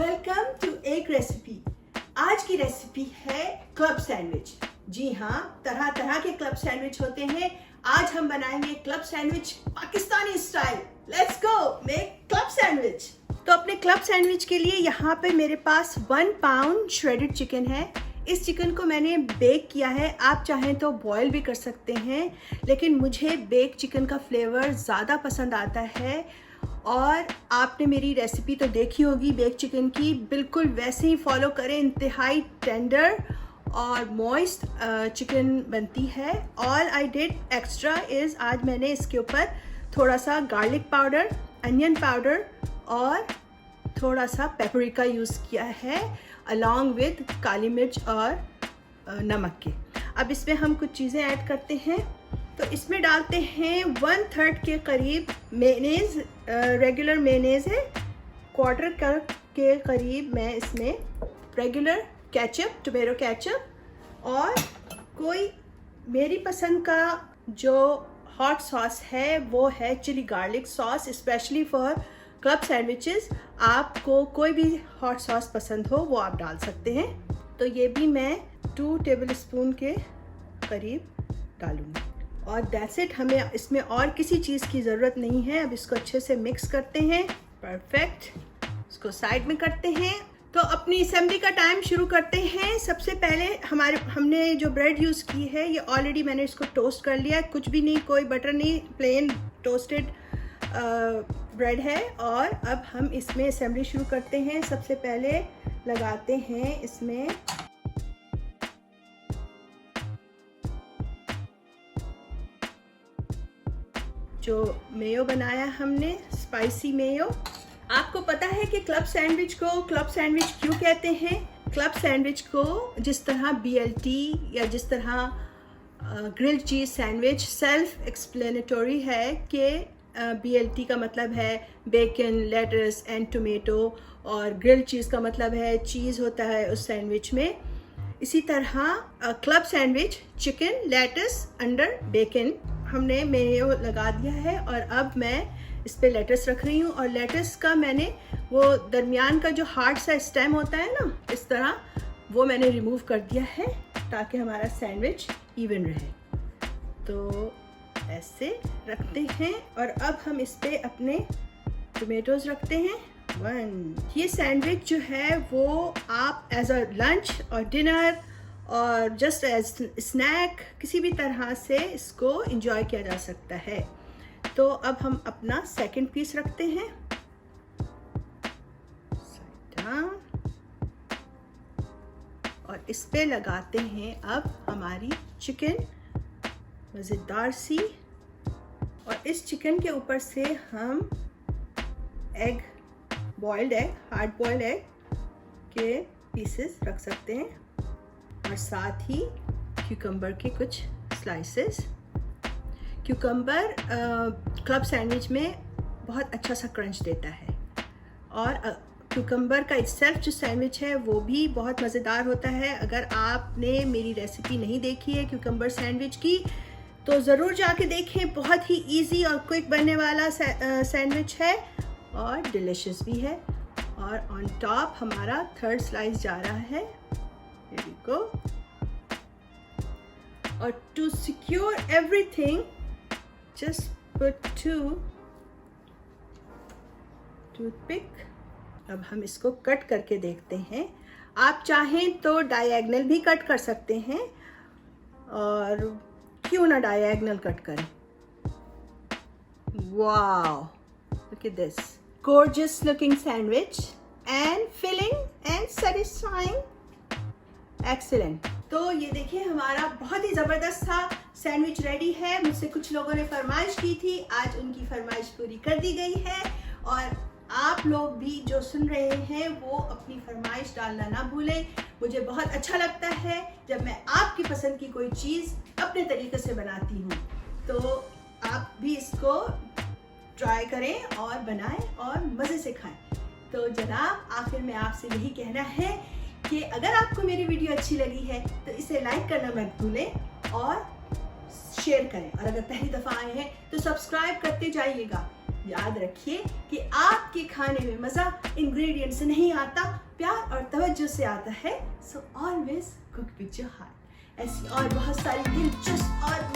Welcome to एक recipe. आज की रेसिपी है क्लब सैंडविच। जी हाँ, तरह तरह के क्लब सैंडविच होते हैं। आज हम बनाएंगे club sandwich Pakistani style. Let's go make club sandwich. तो अपने क्लब सैंडविच के लिए यहाँ पे मेरे पास 1 पाउंड श्रेडेड चिकन है। इस चिकन को मैंने बेक किया है। आप चाहें तो बॉयल भी कर सकते हैं, लेकिन मुझे बेक चिकन का फ्लेवर ज़्यादा पसंद आता है। और आपने मेरी रेसिपी तो देखी होगी बेक चिकन की, बिल्कुल वैसे ही फॉलो करें। इंतहाई टेंडर और मॉइस्ट चिकन बनती है। All I did extra is, आज मैंने इसके ऊपर थोड़ा सा गार्लिक पाउडर, अनियन पाउडर और थोड़ा सा पेपरिका यूज़ किया है अलॉन्ग विद काली मिर्च और नमक के। अब इसमें हम कुछ चीज़ें ऐड करते हैं। तो इसमें डालते हैं 1/3 के करीब मेयोनेज़, रेगुलर मेयोनेज़ है। 1/4 कप के करीब मैं इसमें रेगुलर केचप, टोमेटो केचप, और कोई मेरी पसंद का जो हॉट सॉस है वो है chilli garlic sauce, specially for club sandwiches. आपको कोई भी हॉट सॉस पसंद हो वो आप डाल सकते हैं। तो ये भी मैं 2 टेबलस्पून के करीब डालूँगी। और दैट्स इट। हमें इसमें और किसी चीज़ की ज़रूरत नहीं है। अब इसको अच्छे से मिक्स करते हैं। परफेक्ट। इसको साइड में करते हैं। तो अपनी असेंबली का टाइम शुरू करते हैं। सबसे पहले हमने जो ब्रेड यूज़ की है ये ऑलरेडी मैंने इसको टोस्ट कर लिया है। कुछ भी नहीं, कोई बटर नहीं, प्लेन टोस्टेड ब्रेड है। और अब हम इसमें असेंबली शुरू करते हैं। सबसे पहले लगाते हैं इसमें जो मेयो बनाया हमने, स्पाइसी मेयो। आपको पता है कि क्लब सैंडविच को क्लब सैंडविच क्यों कहते हैं? क्लब सैंडविच को जिस तरह BLT या जिस तरह ग्रिल्ड चीज़ सैंडविच सेल्फ एक्सप्लेनेटरी है कि BLT का मतलब है बेकन, लेटस एंड टोमेटो, और ग्रिल्ड चीज़ का मतलब है चीज़ होता है उस सैंडविच में। इसी तरह club sandwich chicken, lettuce under bacon. हमने मेयो लगा दिया है और अब मैं इस पर लेटस रख रही हूँ। और लेटस का मैंने वो दरमियान का जो हार्ड सा स्टेम होता है ना, इस तरह वो मैंने रिमूव कर दिया है ताकि हमारा सैंडविच इवन रहे। तो ऐसे रखते हैं और अब हम इस पर अपने टोमेटोज़ रखते हैं। 1 ये सैंडविच जो है वो आप एज अ लंच और डिनर और जस्ट एज स्नैक किसी भी तरह से इसको एंजॉय किया जा सकता है। तो अब हम अपना सेकंड पीस रखते हैं। और इस पे लगाते हैं अब हमारी चिकन मज़ेदार सी। और इस चिकन के ऊपर से हम egg, boiled egg, hard boiled egg के पीसेस रख सकते हैं और साथ ही क्यूकम्बर के कुछ स्लाइसेस। क्यूकम्बर क्लब सैंडविच में बहुत अच्छा सा क्रंच देता है। और क्यूकम्बर का इटसेल्फ जो सैंडविच है वो भी बहुत मज़ेदार होता है। अगर आपने मेरी रेसिपी नहीं देखी है क्यूकम्बर सैंडविच की तो ज़रूर जाके देखें। बहुत ही इजी और क्विक बनने वाला सैंडविच है और डिलीशियस भी है। और ऑन टॉप हमारा 3rd स्लाइस जा रहा है। Here we go. और to secure everything, just put 2 toothpick. अब हम इसको कट करके देखते हैं। आप चाहें तो डायगोनल भी कट कर सकते हैं, और क्यों ना डायगोनल कट करें। Wow! Look at this. Gorgeous looking sandwich and filling and satisfying. Excellent. तो ये देखिए हमारा बहुत ही ज़बरदस्त सा सैंडविच रेडी है। मुझसे कुछ लोगों ने फरमाइश की थी, आज उनकी फरमाइश पूरी कर दी गई है। और आप लोग भी जो सुन रहे हैं वो अपनी फरमाइश डालना ना भूलें। मुझे बहुत अच्छा लगता है जब मैं आपकी पसंद की कोई चीज़ अपने तरीके से बनाती हूँ। तो आप भी इसको ट्राई करें और बनाएं और मज़े से खाएं। तो जनाब, आखिर में आपसे यही कहना है कि अगर आपको मेरी वीडियो अच्छी लगी है तो इसे लाइक करना मत भूलें और शेयर करें। और अगर पहली दफ़ा आए हैं तो सब्सक्राइब करते जाइएगा। याद रखिए कि आपके खाने में मजा इंग्रेडिएंट से नहीं आता, प्यार और तवज्जो से आता है। So always cook with your heart. ऐसी और बहुत सारी दिलचस्प और